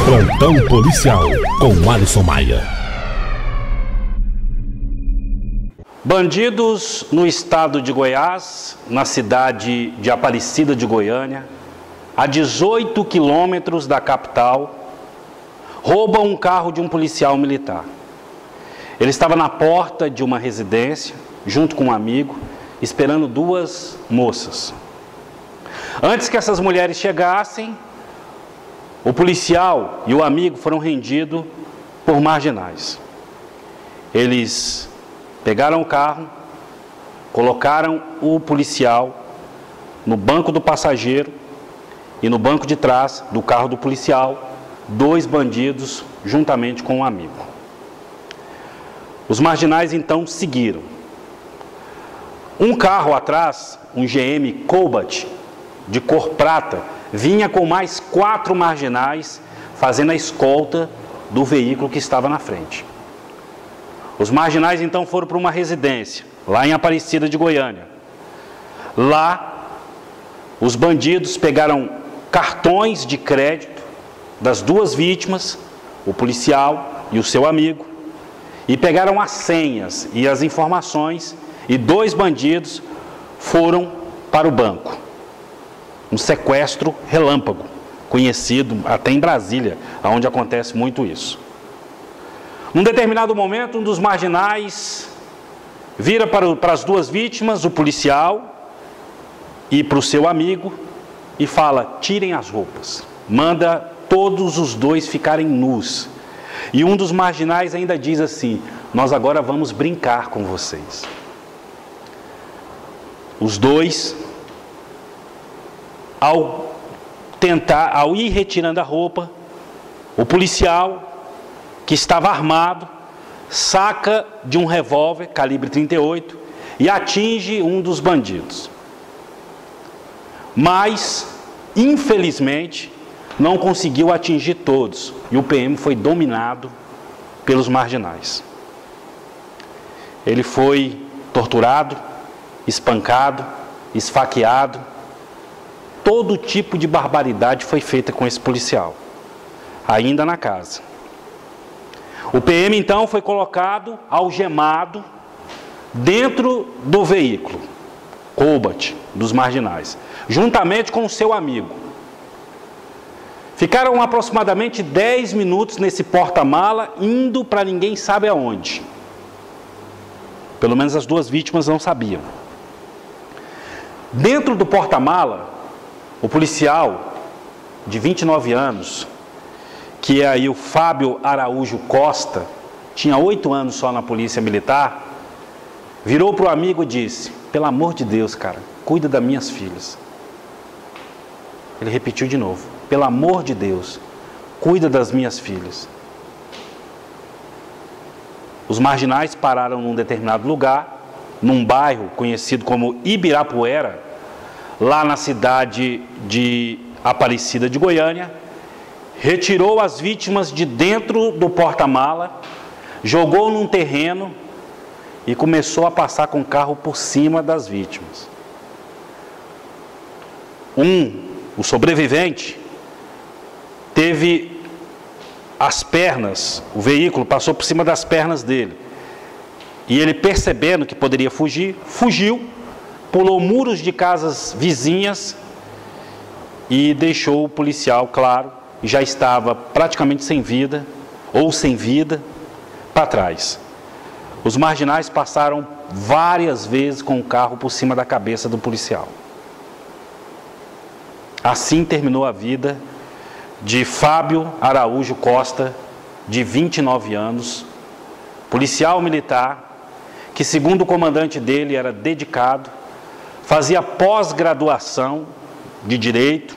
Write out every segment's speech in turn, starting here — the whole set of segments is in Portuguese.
Plantão policial com Alisson Maia. Bandidos no estado de Goiás, na cidade de Aparecida de Goiânia, a 18 quilômetros da capital, roubam um carro de um policial militar. Ele estava na porta de uma residência, junto com um amigo, esperando duas moças. Antes que essas mulheres chegassem, o policial e o amigo foram rendidos por marginais. Eles pegaram o carro, colocaram o policial no banco do passageiro e no banco de trás do carro do policial, dois bandidos juntamente com um amigo. Os marginais então seguiram. Um carro atrás, um GM Cobalt de cor prata, vinha com mais 4 marginais fazendo a escolta do veículo que estava na frente. Os marginais então foram para uma residência, lá em Aparecida de Goiânia. Lá, os bandidos pegaram cartões de crédito das duas vítimas, o policial e o seu amigo, e pegaram as senhas e as informações, e dois bandidos foram para o banco. Um sequestro relâmpago, conhecido até em Brasília, onde acontece muito isso. Num determinado momento, um dos marginais vira para as duas vítimas, o policial, e para o seu amigo, e fala: tirem as roupas. Manda todos os dois ficarem nus. E um dos marginais ainda diz assim: nós agora vamos brincar com vocês. Os dois, ao ir retirando a roupa, o policial, que estava armado, saca de um revólver calibre 38 e atinge um dos bandidos. Mas, infelizmente, não conseguiu atingir todos e o PM foi dominado pelos marginais. Ele foi torturado, espancado, esfaqueado. Todo tipo de barbaridade foi feita com esse policial, ainda na casa. O PM então foi colocado algemado dentro do veículo Cobalt dos marginais, juntamente com o seu amigo. Ficaram aproximadamente 10 minutos nesse porta-mala, indo para ninguém sabe aonde. Pelo menos as duas vítimas não sabiam. Dentro do porta-mala, o policial de 29 anos, que é aí o Fábio Araújo Costa, tinha 8 anos só na polícia militar, virou para o amigo e disse: pelo amor de Deus, cara, cuida das minhas filhas. Ele repetiu de novo: pelo amor de Deus, cuida das minhas filhas. Os marginais pararam num determinado lugar, num bairro conhecido como Ibirapuera, lá na cidade de Aparecida de Goiânia, retirou as vítimas de dentro do porta-mala, jogou num terreno e começou a passar com o carro por cima das vítimas. O sobrevivente, teve as pernas, o veículo passou por cima das pernas dele. E ele, percebendo que poderia fugir, fugiu, pulou muros de casas vizinhas e deixou o policial, claro, já estava praticamente sem vida, ou sem vida, para trás. Os marginais passaram várias vezes com o carro por cima da cabeça do policial. Assim terminou a vida de Fábio Araújo Costa, de 29 anos, policial militar, que, segundo o comandante dele, era dedicado, fazia pós-graduação de Direito,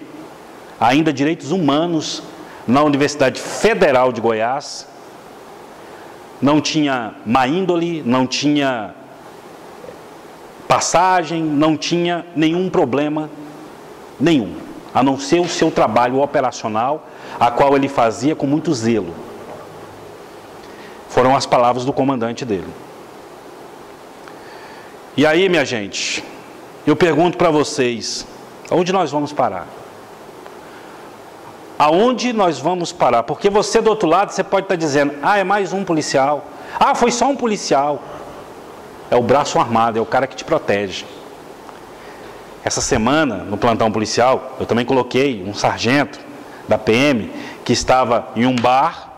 ainda Direitos Humanos, na Universidade Federal de Goiás. Não tinha má índole, não tinha passagem, não tinha nenhum problema nenhum, a não ser o seu trabalho operacional, a qual ele fazia com muito zelo. Foram as palavras do comandante dele. E aí, minha gente, eu pergunto para vocês, onde nós vamos parar? Aonde nós vamos parar? Porque você do outro lado, você pode estar dizendo, ah, é mais um policial. Ah, foi só um policial. É o braço armado, é o cara que te protege. Essa semana, no plantão policial, eu também coloquei um sargento da PM que estava em um bar.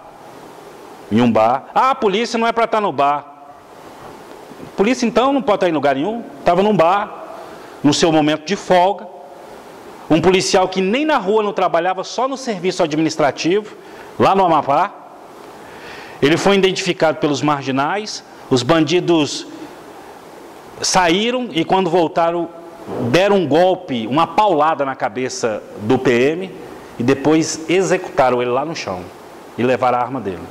Ah, a polícia não é para estar no bar. Polícia então não pode estar em lugar nenhum. Estava num bar, no seu momento de folga. Um policial que nem na rua não trabalhava, só no serviço administrativo, lá no Amapá. Ele foi identificado pelos marginais. Os bandidos saíram e quando voltaram, deram um golpe, uma paulada na cabeça do PM e depois executaram ele lá no chão e levaram a arma dele.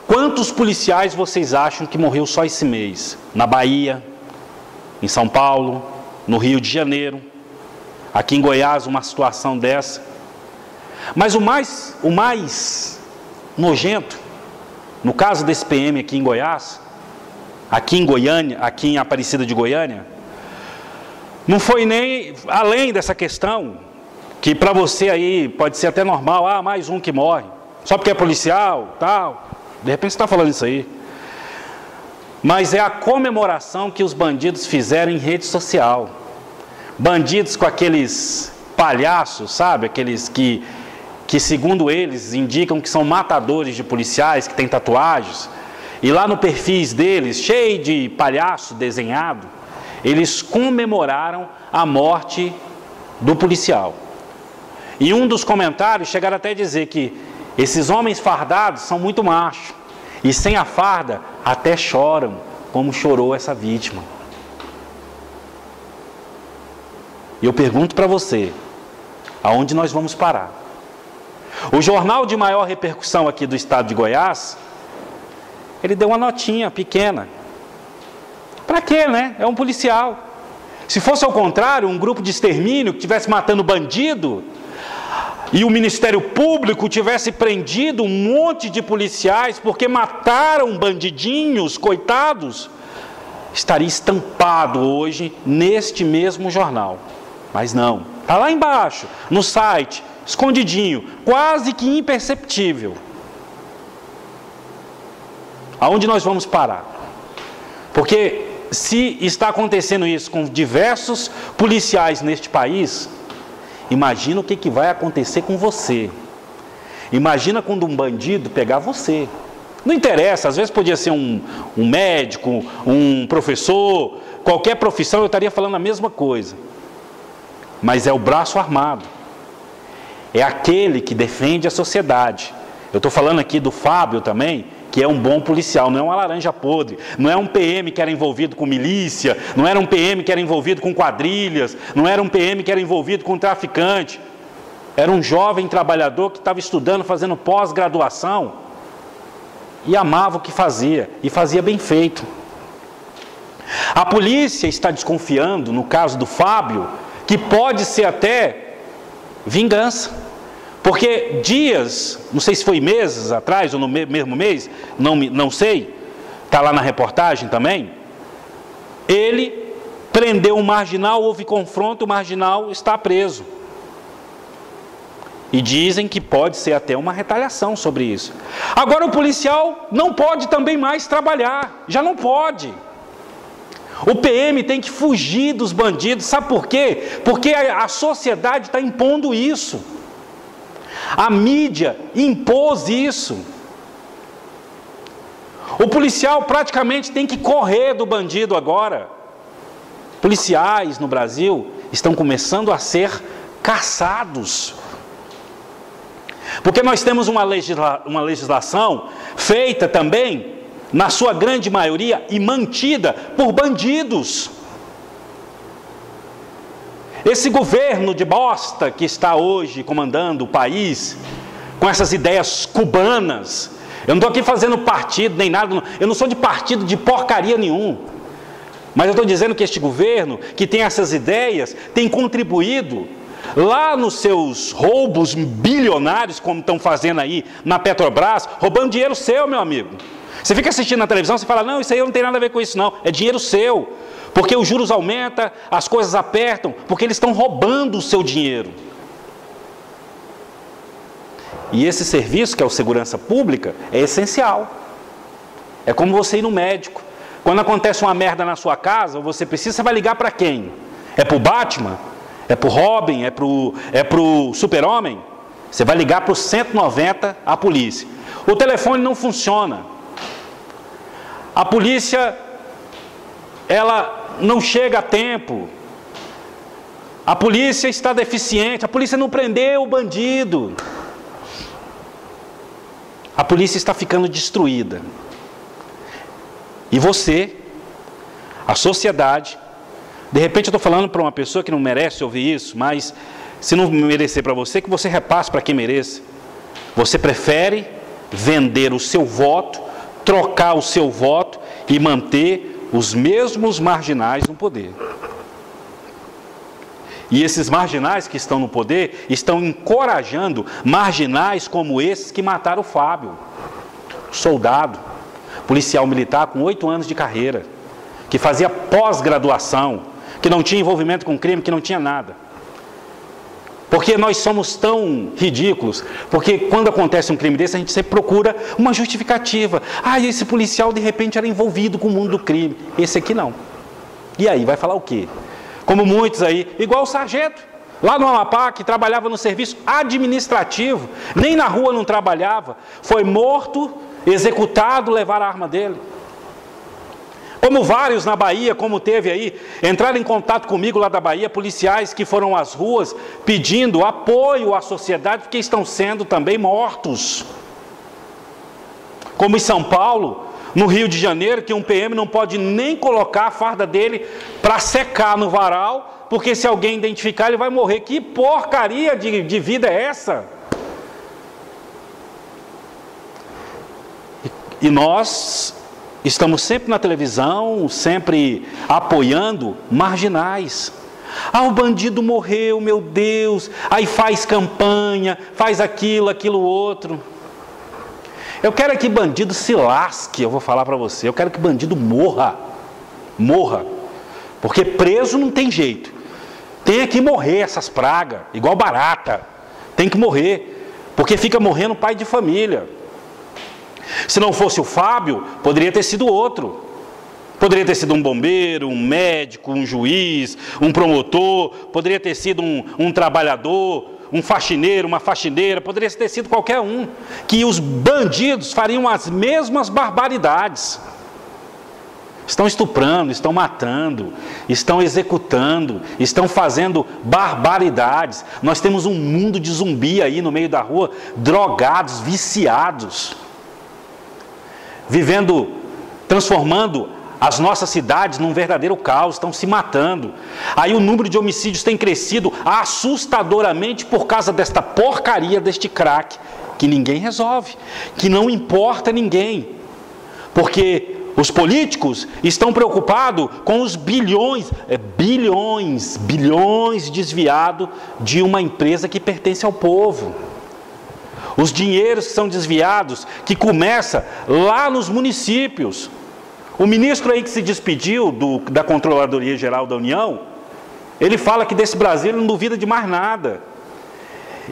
Quantos policiais vocês acham que morreu só esse mês? Na Bahia, em São Paulo, no Rio de Janeiro, aqui em Goiás, uma situação dessa. Mas o mais nojento, no caso desse PM aqui em Goiás, aqui em Goiânia, aqui em Aparecida de Goiânia, não foi nem além dessa questão, que para você aí pode ser até normal, ah, mais um que morre, só porque é policial, tal. De repente você está falando isso aí. Mas é a comemoração que os bandidos fizeram em rede social. Bandidos com aqueles palhaços, sabe? Aqueles que segundo eles indicam que são matadores de policiais, que têm tatuagens. E lá no perfis deles, cheio de palhaço desenhado, eles comemoraram a morte do policial. E um dos comentários chegaram até a dizer que esses homens fardados são muito machos. E sem a farda, até choram, como chorou essa vítima. E eu pergunto para você, aonde nós vamos parar? O jornal de maior repercussão aqui do estado de Goiás, ele deu uma notinha pequena. Para quê, né? É um policial. Se fosse ao contrário, um grupo de extermínio que estivesse matando bandido, e o Ministério Público tivesse prendido um monte de policiais porque mataram bandidinhos, coitados, estaria estampado hoje neste mesmo jornal. Mas não, está lá embaixo, no site, escondidinho, quase que imperceptível. Aonde nós vamos parar? Porque se está acontecendo isso com diversos policiais neste país, imagina o que vai acontecer com você. Imagina quando um bandido pegar você. Não interessa, às vezes podia ser um médico, um professor, qualquer profissão eu estaria falando a mesma coisa. Mas é o braço armado. É aquele que defende a sociedade. Eu estou falando aqui do Fábio também, que é um bom policial, não é uma laranja podre, não é um PM que era envolvido com milícia, não era um PM que era envolvido com quadrilhas, não era um PM que era envolvido com traficante. Era um jovem trabalhador que estava estudando, fazendo pós-graduação e amava o que fazia, e fazia bem feito. A polícia está desconfiando, no caso do Fábio, que pode ser até vingança. Porque dias, não sei se foi meses atrás ou no mesmo mês, não sei, está lá na reportagem também, ele prendeu um marginal, houve confronto, o marginal está preso. E dizem que pode ser até uma retaliação sobre isso. Agora o policial não pode também mais trabalhar, já não pode. O PM tem que fugir dos bandidos, sabe por quê? Porque a sociedade está impondo isso. A mídia impôs isso. O policial praticamente tem que correr do bandido agora. Policiais no Brasil estão começando a ser caçados. Porque nós temos uma legislação feita também, na sua grande maioria, e mantida por bandidos. Esse governo de bosta que está hoje comandando o país, com essas ideias cubanas, eu não estou aqui fazendo partido nem nada, eu não sou de partido de porcaria nenhum, mas eu estou dizendo que este governo, que tem essas ideias, tem contribuído lá nos seus roubos bilionários, como estão fazendo aí na Petrobras, roubando dinheiro seu, meu amigo. Você fica assistindo na televisão, você fala, não, isso aí não tem nada a ver com isso não, é dinheiro seu. Porque os juros aumentam, as coisas apertam, porque eles estão roubando o seu dinheiro. E esse serviço, que é o segurança pública, é essencial. É como você ir no médico. Quando acontece uma merda na sua casa, você precisa, você vai ligar para quem? É para o Batman? É para o Robin? É para o Super-Homem? Você vai ligar para o 190, a polícia. O telefone não funciona. A polícia, ela não chega a tempo. A polícia está deficiente. A polícia não prendeu o bandido. A polícia está ficando destruída. E você, a sociedade, de repente eu estou falando para uma pessoa que não merece ouvir isso, mas se não merecer para você, que você repasse para quem merece. Você prefere vender o seu voto, trocar o seu voto e manter os mesmos marginais no poder. E esses marginais que estão no poder estão encorajando marginais como esses que mataram o Fábio, soldado, policial militar com 8 anos de carreira, que fazia pós-graduação, que não tinha envolvimento com crime, que não tinha nada. Porque nós somos tão ridículos, porque quando acontece um crime desse, a gente sempre procura uma justificativa. Ah, esse policial de repente era envolvido com o mundo do crime. Esse aqui não. E aí, vai falar o quê? Como muitos aí, igual o sargento, lá no Amapá, que trabalhava no serviço administrativo, nem na rua não trabalhava, foi morto, executado, levaram a arma dele. Como vários na Bahia, como teve aí, entraram em contato comigo lá da Bahia, policiais que foram às ruas pedindo apoio à sociedade, porque estão sendo também mortos. Como em São Paulo, no Rio de Janeiro, que um PM não pode nem colocar a farda dele para secar no varal, porque se alguém identificar ele vai morrer. Que porcaria de vida é essa? E nós estamos sempre na televisão, sempre apoiando marginais. Ah, o bandido morreu, meu Deus. Aí faz campanha, faz aquilo, aquilo outro. Eu quero que bandido se lasque, eu vou falar para você. Eu quero que bandido morra. Morra. Porque preso não tem jeito. Tem que morrer essas pragas, igual barata. Tem que morrer. Porque fica morrendo pai de família. Se não fosse o Fábio, poderia ter sido outro. Poderia ter sido um bombeiro, um médico, um juiz, um promotor. Poderia ter sido um trabalhador, um faxineiro, uma faxineira. Poderia ter sido qualquer um. Que os bandidos fariam as mesmas barbaridades. Estão estuprando, estão matando, estão executando, estão fazendo barbaridades. Nós temos um mundo de zumbi aí no meio da rua, drogados, viciados. Vivendo, transformando as nossas cidades num verdadeiro caos, estão se matando. Aí o número de homicídios tem crescido assustadoramente por causa desta porcaria, deste crack, que ninguém resolve, que não importa ninguém. Porque os políticos estão preocupados com os bilhões desviados de uma empresa que pertence ao povo. Os dinheiros que são desviados, que começa lá nos municípios. O ministro aí que se despediu da Controladoria Geral da União, ele fala que desse Brasil ele não duvida de mais nada.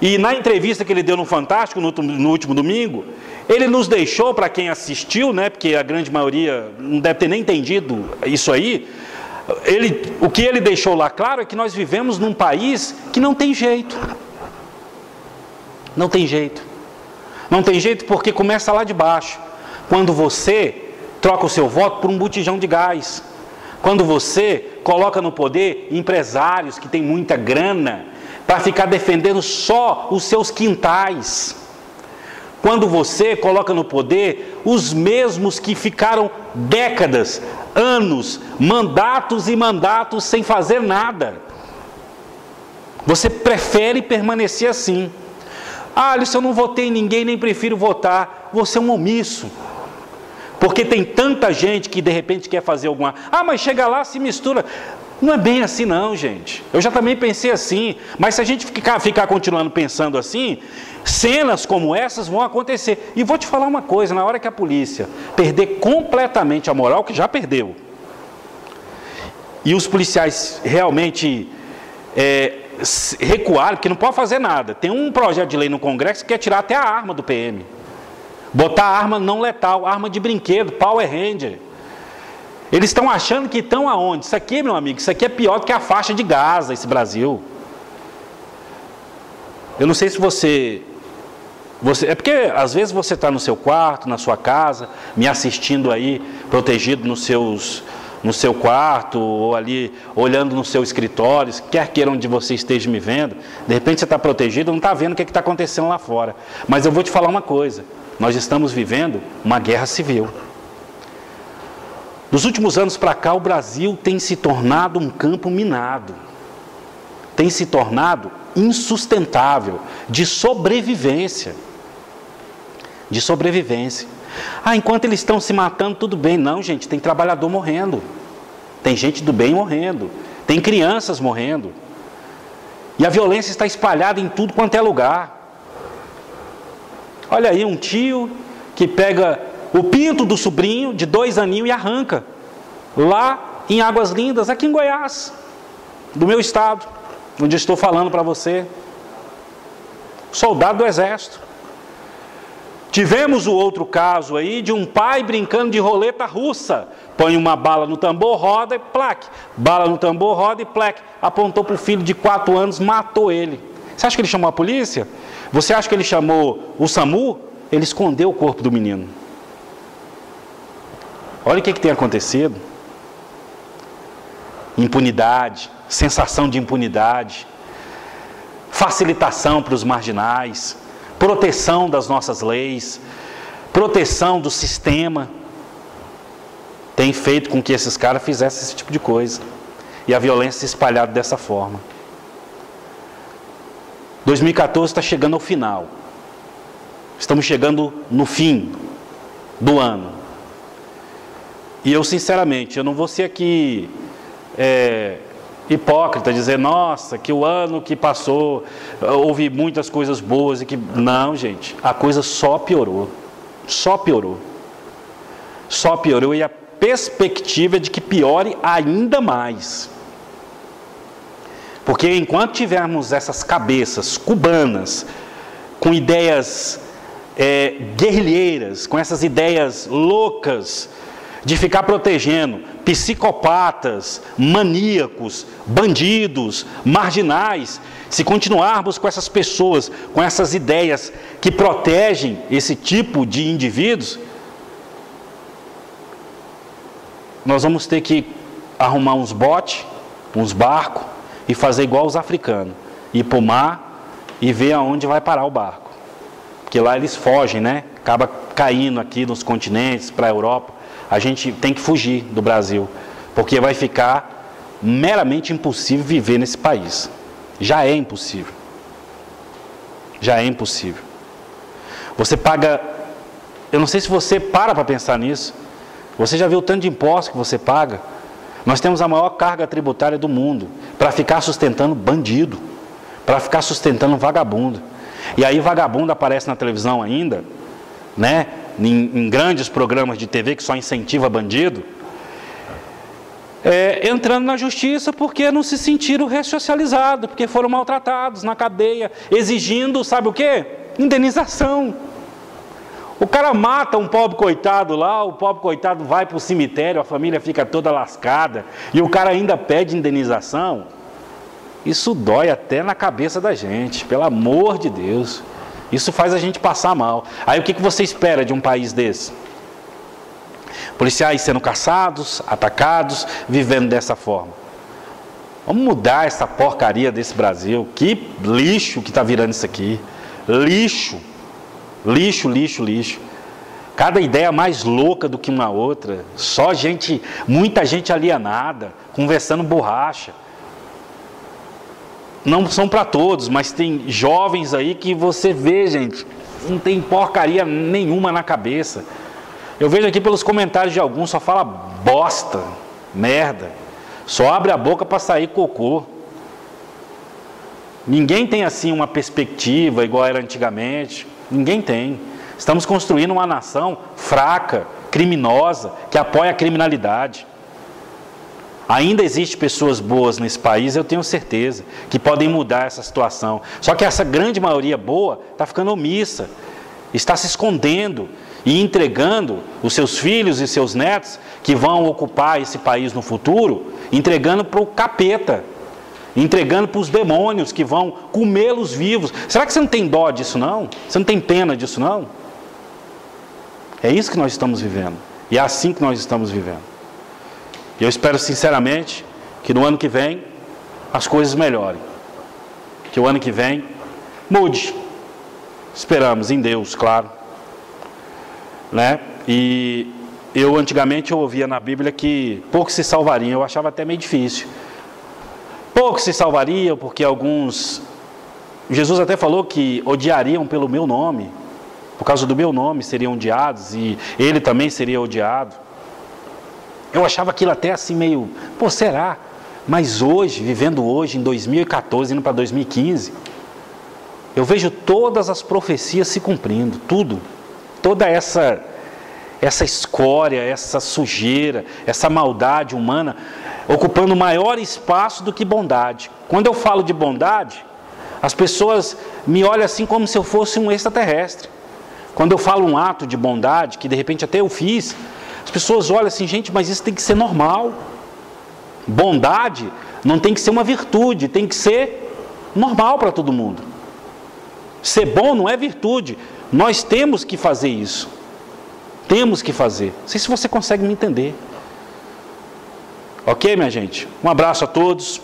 E na entrevista que ele deu no Fantástico, no último domingo, ele nos deixou, para quem assistiu, né, porque a grande maioria não deve ter nem entendido isso aí, o que ele deixou lá claro é que nós vivemos num país que não tem jeito. Não tem jeito. Não tem jeito porque começa lá de baixo. Quando você troca o seu voto por um botijão de gás. Quando você coloca no poder empresários que têm muita grana para ficar defendendo só os seus quintais. Quando você coloca no poder os mesmos que ficaram décadas, anos, mandatos e mandatos sem fazer nada. Você prefere permanecer assim. Ah, Alisson, eu não votei em ninguém, nem prefiro votar. Você é um omisso. Porque tem tanta gente que de repente quer fazer alguma... Ah, mas chega lá, se mistura. Não é bem assim não, gente. Eu já também pensei assim. Mas se a gente ficar continuando pensando assim, cenas como essas vão acontecer. E vou te falar uma coisa, na hora que a polícia perder completamente a moral, que já perdeu, e os policiais realmente recuar, porque não pode fazer nada. Tem um projeto de lei no Congresso que quer tirar até a arma do PM. Botar arma não letal, arma de brinquedo, Power Ranger. Eles estão achando que estão aonde? Isso aqui, meu amigo, isso aqui é pior do que a faixa de Gaza, esse Brasil. Eu não sei se você é porque às vezes você está no seu quarto, na sua casa, me assistindo aí, protegido no seu quarto, ou ali, olhando no seu escritório, quer queira onde você esteja me vendo, de repente você está protegido, não está vendo o que está acontecendo lá fora. Mas eu vou te falar uma coisa, nós estamos vivendo uma guerra civil. Dos últimos anos para cá, o Brasil tem se tornado um campo minado, tem se tornado insustentável, de sobrevivência. De sobrevivência. Enquanto eles estão se matando, tudo bem. Não, gente, tem trabalhador morrendo. Tem gente do bem morrendo. Tem crianças morrendo. E a violência está espalhada em tudo quanto é lugar. Olha aí, um tio que pega o pinto do sobrinho de 2 aninhos e arranca. Lá em Águas Lindas, aqui em Goiás, do meu estado, onde eu estou falando para você. Soldado do Exército. Tivemos o outro caso aí de um pai brincando de roleta russa. Põe uma bala no tambor, roda e plaque. Bala no tambor, roda e plaque. Apontou para o filho de 4 anos, matou ele. Você acha que ele chamou a polícia? Você acha que ele chamou o SAMU? Ele escondeu o corpo do menino. Olha o que tem acontecido. Impunidade, sensação de impunidade, facilitação para os marginais, proteção das nossas leis, proteção do sistema, tem feito com que esses caras fizessem esse tipo de coisa. E a violência se espalhada dessa forma. 2014 está chegando ao final. Estamos chegando no fim do ano. E eu, sinceramente, eu não vou ser aqui hipócrita, dizer, nossa, que o ano que passou, houve muitas coisas boas e que... Não, gente, a coisa só piorou. Só piorou. Só piorou e a perspectiva é de que piore ainda mais. Porque enquanto tivermos essas cabeças cubanas, com ideias guerrilheiras, com essas ideias loucas, de ficar protegendo psicopatas, maníacos, bandidos, marginais, se continuarmos com essas pessoas, com essas ideias que protegem esse tipo de indivíduos, nós vamos ter que arrumar uns botes, uns barcos e fazer igual os africanos, ir para o mar e ver aonde vai parar o barco, porque lá eles fogem, né? Acaba caindo aqui nos continentes, para a Europa. A gente tem que fugir do Brasil, porque vai ficar meramente impossível viver nesse país. Já é impossível. Já é impossível. Você paga... Eu não sei se você para pensar nisso. Você já viu o tanto de impostos que você paga? Nós temos a maior carga tributária do mundo para ficar sustentando bandido, para ficar sustentando vagabundo. E aí vagabundo aparece na televisão ainda, né? Em grandes programas de TV que só incentiva bandido, entrando na justiça porque não se sentiram ressocializados, porque foram maltratados na cadeia, exigindo, sabe o quê? Indenização. O cara mata um pobre coitado lá, o pobre coitado vai para o cemitério, a família fica toda lascada, e o cara ainda pede indenização. Isso dói até na cabeça da gente, pelo amor de Deus. Isso faz a gente passar mal. Aí o que você espera de um país desse? Policiais sendo caçados, atacados, vivendo dessa forma. Vamos mudar essa porcaria desse Brasil. Que lixo que está virando isso aqui. Lixo. Lixo, lixo, lixo. Cada ideia mais louca do que uma outra. Só gente, muita gente alienada, conversando borracha. Não são para todos, mas tem jovens aí que você vê, gente, não tem porcaria nenhuma na cabeça. Eu vejo aqui pelos comentários de alguns, só fala bosta, merda. Só abre a boca para sair cocô. Ninguém tem assim uma perspectiva igual era antigamente. Ninguém tem. Estamos construindo uma nação fraca, criminosa, que apoia a criminalidade. Ainda existem pessoas boas nesse país, eu tenho certeza, que podem mudar essa situação. Só que essa grande maioria boa está ficando omissa, está se escondendo e entregando os seus filhos e seus netos, que vão ocupar esse país no futuro, entregando para o capeta, entregando para os demônios que vão comê-los vivos. Será que você não tem dó disso não? Você não tem pena disso não? É isso que nós estamos vivendo. E é assim que nós estamos vivendo. E eu espero sinceramente que no ano que vem as coisas melhorem. Que o ano que vem mude. Esperamos em Deus, claro. Né? E eu antigamente eu ouvia na Bíblia que poucos se salvariam. Eu achava até meio difícil. Poucos se salvariam porque alguns... Jesus até falou que odiariam pelo meu nome. Por causa do meu nome seriam odiados e ele também seria odiado. Eu achava aquilo até assim meio, pô, será? Mas hoje, vivendo hoje, em 2014, indo para 2015, eu vejo todas as profecias se cumprindo, tudo. Toda essa escória, essa sujeira, essa maldade humana, ocupando maior espaço do que bondade. Quando eu falo de bondade, as pessoas me olham assim como se eu fosse um extraterrestre. Quando eu falo um ato de bondade, que de repente até eu fiz, as pessoas olham assim, gente, mas isso tem que ser normal. Bondade não tem que ser uma virtude, tem que ser normal para todo mundo. Ser bom não é virtude. Nós temos que fazer isso. Temos que fazer. Não sei se você consegue me entender. Ok, minha gente? Um abraço a todos.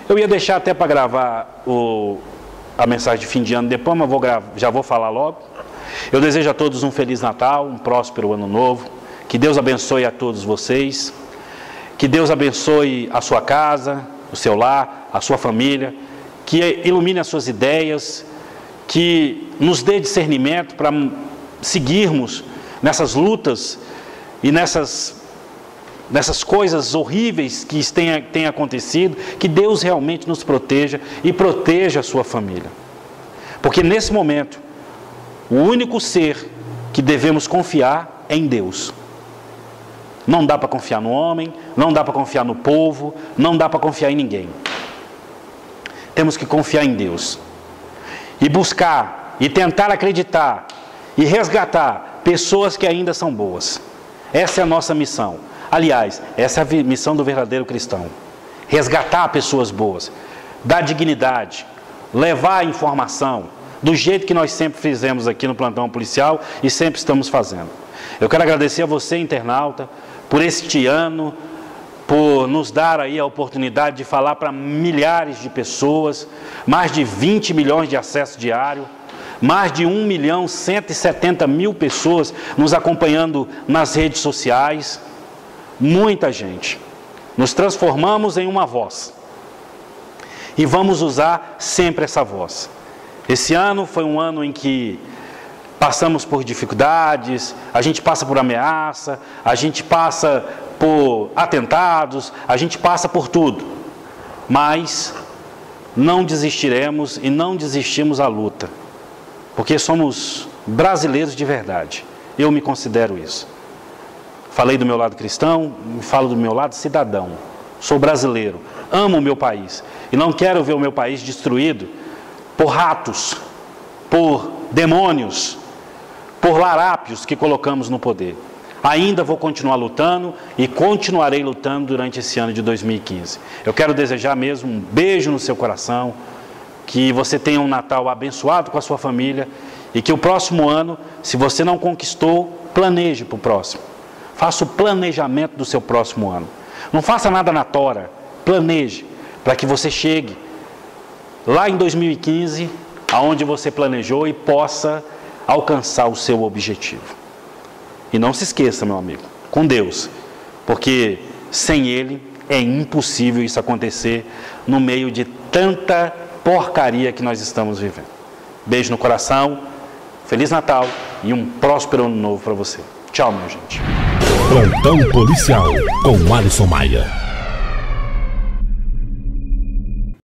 Eu ia deixar até para gravar a mensagem de fim de ano depois, mas já vou falar logo. Eu desejo a todos um Feliz Natal, um próspero Ano Novo. Que Deus abençoe a todos vocês, que Deus abençoe a sua casa, o seu lar, a sua família, que ilumine as suas ideias, que nos dê discernimento para seguirmos nessas lutas e nessas coisas horríveis que têm acontecido, que Deus realmente nos proteja e proteja a sua família. Porque nesse momento, o único ser que devemos confiar é em Deus. Não dá para confiar no homem, não dá para confiar no povo, não dá para confiar em ninguém. Temos que confiar em Deus. E buscar, e tentar acreditar, e resgatar pessoas que ainda são boas. Essa é a nossa missão. Aliás, essa é a missão do verdadeiro cristão. Resgatar pessoas boas, dar dignidade, levar a informação, do jeito que nós sempre fizemos aqui no Plantão Policial e sempre estamos fazendo. Eu quero agradecer a você, internauta, por este ano, por nos dar aí a oportunidade de falar para milhares de pessoas, mais de 20 milhões de acessos diários, mais de 1.170.000 pessoas nos acompanhando nas redes sociais, muita gente. Nos transformamos em uma voz e vamos usar sempre essa voz. Esse ano foi um ano em que passamos por dificuldades, a gente passa por ameaça, a gente passa por atentados, a gente passa por tudo. Mas não desistiremos e não desistimos a luta, porque somos brasileiros de verdade. Eu me considero isso. Falei do meu lado cristão, falo do meu lado cidadão. Sou brasileiro, amo o meu país e não quero ver o meu país destruído por ratos, por demônios, por larápios que colocamos no poder. Ainda vou continuar lutando e continuarei lutando durante esse ano de 2015. Eu quero desejar mesmo um beijo no seu coração, que você tenha um Natal abençoado com a sua família e que o próximo ano, se você não conquistou, planeje para o próximo. Faça o planejamento do seu próximo ano. Não faça nada na tora, planeje para que você chegue lá em 2015, aonde você planejou e possa alcançar o seu objetivo. E não se esqueça, meu amigo, com Deus, porque sem Ele é impossível isso acontecer no meio de tanta porcaria que nós estamos vivendo. Beijo no coração, Feliz Natal e um próspero Ano Novo para você. Tchau, minha gente. Plantão Policial com Alisson Maia.